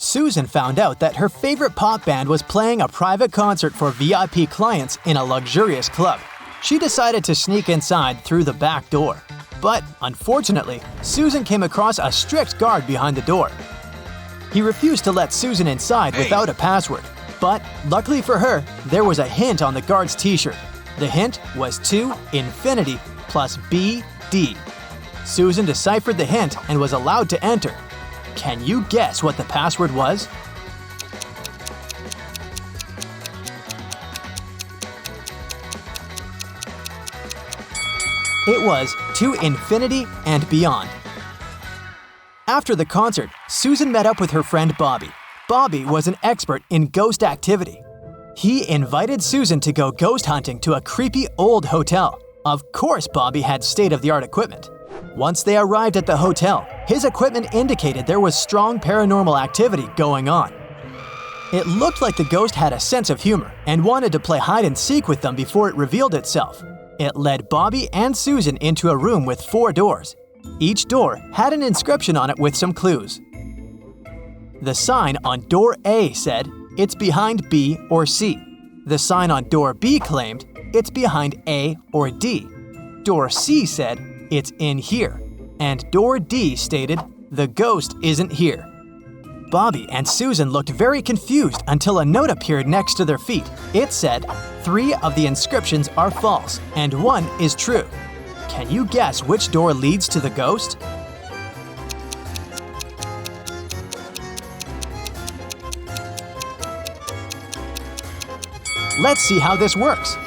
Susan found out that her favorite pop band was playing a private concert for VIP clients in a luxurious club. She decided to sneak inside through the back door. But, unfortunately, Susan came across a strict guard behind the door. He refused to let Susan inside without a password. But, luckily for her, there was a hint on the guard's t-shirt. The hint was to infinity plus BD. Susan deciphered the hint and was allowed to enter. Can you guess what the password was? It was to infinity and beyond. After the concert, Susan met up with her friend Bobby. Bobby was an expert in ghost activity. He invited Susan to go ghost hunting to a creepy old hotel. Of course, Bobby had state-of-the-art equipment. Once they arrived at the hotel, his equipment indicated there was strong paranormal activity going on. It looked like the ghost had a sense of humor and wanted to play hide-and-seek with them before it revealed itself. It led Bobby and Susan into a room with 4 doors. Each door had an inscription on it with some clues. The sign on door A said, "It's behind B or C." The sign on door B claimed, "It's behind A or D." Door C said, "It's in here." And door D stated, "The ghost isn't here." Bobby and Susan looked very confused until a note appeared next to their feet. It said, 3 of the inscriptions are false and 1 is true. Can you guess which door leads to the ghost? Let's see how this works.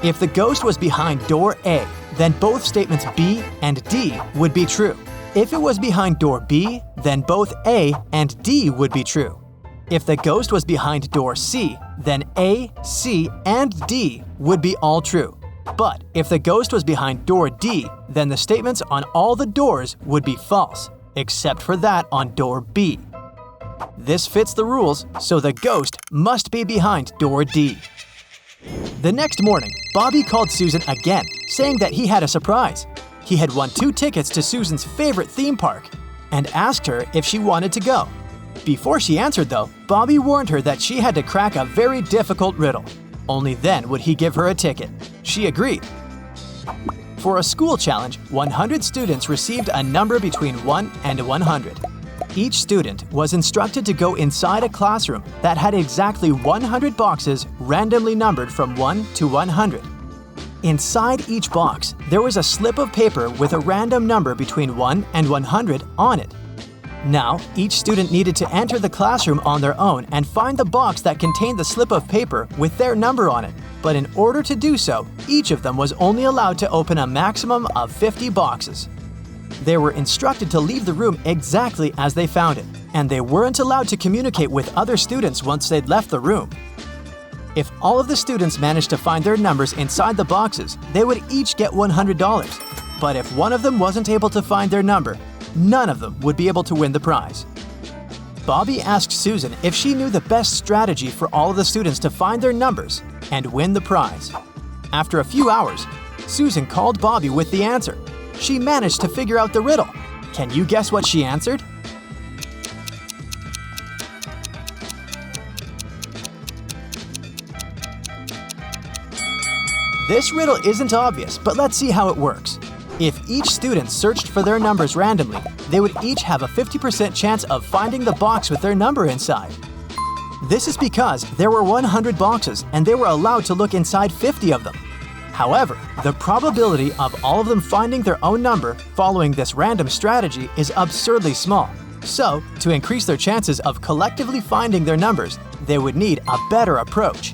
If the ghost was behind door A, then both statements B and D would be true. If it was behind door B, then both A and D would be true. If the ghost was behind door C, then A, C, and D would be all true. But if the ghost was behind door D, then the statements on all the doors would be false, except for that on door B. This fits the rules, so the ghost must be behind door D. The next morning, Bobby called Susan again, saying that he had a surprise. He had won 2 tickets to Susan's favorite theme park and asked her if she wanted to go. Before she answered, though, Bobby warned her that she had to crack a very difficult riddle. Only then would he give her a ticket. She agreed. For a school challenge, 100 students received a number between 1 and 100. Each student was instructed to go inside a classroom that had exactly 100 boxes randomly numbered from 1 to 100. Inside each box, there was a slip of paper with a random number between 1 and 100 on it. Now, each student needed to enter the classroom on their own and find the box that contained the slip of paper with their number on it. But in order to do so, each of them was only allowed to open a maximum of 50 boxes. They were instructed to leave the room exactly as they found it, and they weren't allowed to communicate with other students once they'd left the room. If all of the students managed to find their numbers inside the boxes, they would each get $100. But if one of them wasn't able to find their number, none of them would be able to win the prize. Bobby asked Susan if she knew the best strategy for all of the students to find their numbers and win the prize. After a few hours, Susan called Bobby with the answer. She managed to figure out the riddle. Can you guess what she answered? This riddle isn't obvious, but let's see how it works. If each student searched for their numbers randomly, they would each have a 50% chance of finding the box with their number inside. This is because there were 100 boxes and they were allowed to look inside 50 of them. However, the probability of all of them finding their own number following this random strategy is absurdly small. So, to increase their chances of collectively finding their numbers, they would need a better approach.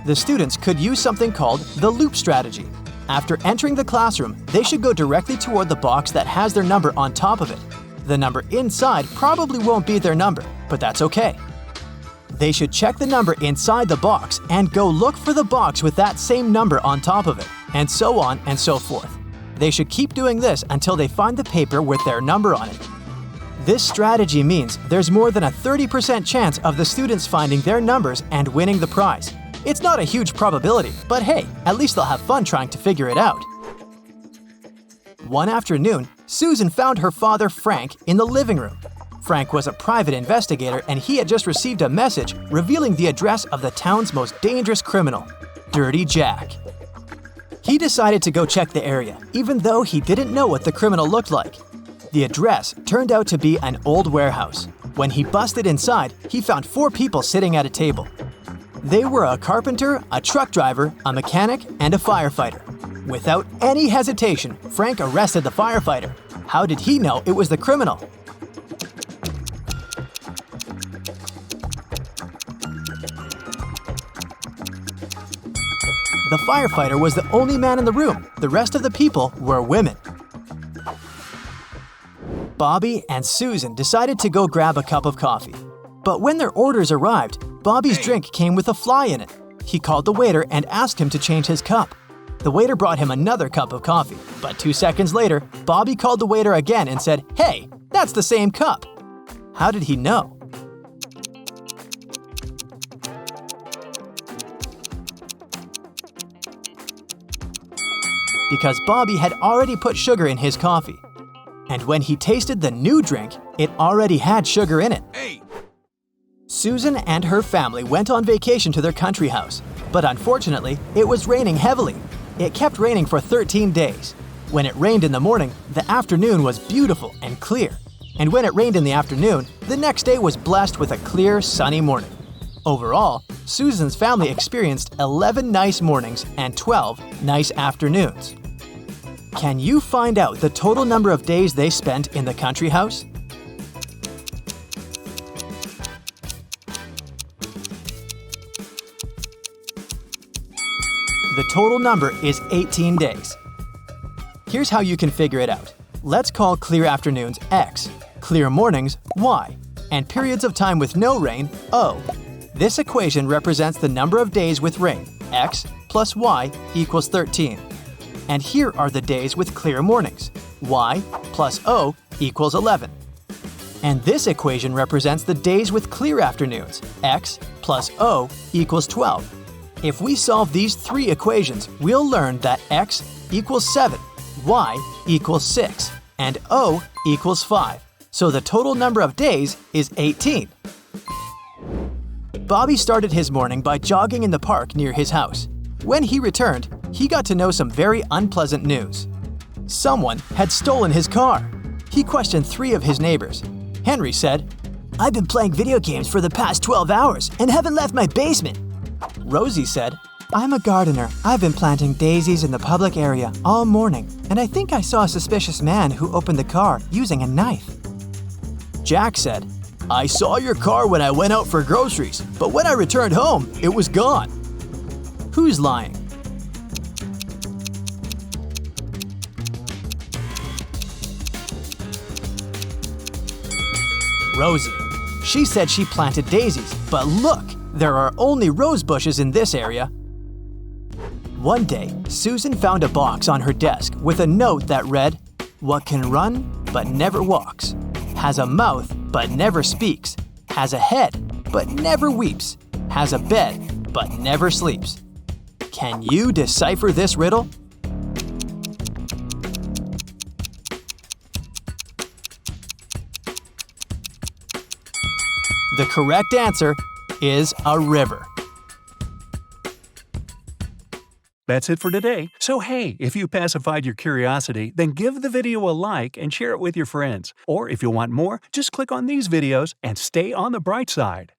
The students could use something called the loop strategy. After entering the classroom, they should go directly toward the box that has their number on top of it. The number inside probably won't be their number, but that's okay. They should check the number inside the box and go look for the box with that same number on top of it, and so on and so forth. They should keep doing this until they find the paper with their number on it. This strategy means there's more than a 30% chance of the students finding their numbers and winning the prize. It's not a huge probability, but hey, at least they'll have fun trying to figure it out. One afternoon, Susan found her father, Frank, in the living room. Frank was a private investigator and he had just received a message revealing the address of the town's most dangerous criminal, Dirty Jack. He decided to go check the area, even though he didn't know what the criminal looked like. The address turned out to be an old warehouse. When he busted inside, he found 4 people sitting at a table. They were a carpenter, a truck driver, a mechanic, and a firefighter. Without any hesitation, Frank arrested the firefighter. How did he know it was the criminal? The firefighter was the only man in the room. The rest of the people were women. Bobby and Susan decided to go grab a cup of coffee. But when their orders arrived, Bobby's drink came with a fly in it. He called the waiter and asked him to change his cup. The waiter brought him another cup of coffee, but 2 seconds later, Bobby called the waiter again and said, "Hey, that's the same cup." How did he know? Because Bobby had already put sugar in his coffee. And when he tasted the new drink, it already had sugar in it. Susan and her family went on vacation to their country house, but unfortunately, it was raining heavily. It kept raining for 13 days. When it rained in the morning, the afternoon was beautiful and clear. And when it rained in the afternoon, the next day was blessed with a clear, sunny morning. Overall, Susan's family experienced 11 nice mornings and 12 nice afternoons. Can you find out the total number of days they spent in the country house? The total number is 18 days. Here's how you can figure it out. Let's call clear afternoons X, clear mornings Y, and periods of time with no rain O. This equation represents the number of days with rain, X plus Y equals 13. And here are the days with clear mornings, Y plus O equals 11. And this equation represents the days with clear afternoons, X plus O equals 12. If we solve these 3 equations, we'll learn that X equals 7, Y equals 6, and O equals 5. So the total number of days is 18. Bobby started his morning by jogging in the park near his house. When he returned, he got to know some very unpleasant news. Someone had stolen his car. He questioned 3 of his neighbors. Henry said, "I've been playing video games for the past 12 hours and haven't left my basement." Rosie said, "I'm a gardener. I've been planting daisies in the public area all morning, and I think I saw a suspicious man who opened the car using a knife." Jack said, "I saw your car when I went out for groceries, but when I returned home, it was gone." Who's lying? Rosie. She said she planted daisies, but look, there are only rose bushes in this area. One day, Susan found a box on her desk with a note that read, "What can run but never walks, has a mouth but never speaks, has a head but never weeps, has a bed but never sleeps." Can you decipher this riddle? The correct answer is a river. That's it for today. So hey, if you pacified your curiosity, then give the video a like and share it with your friends. Or if you want more, just click on these videos and stay on the bright side.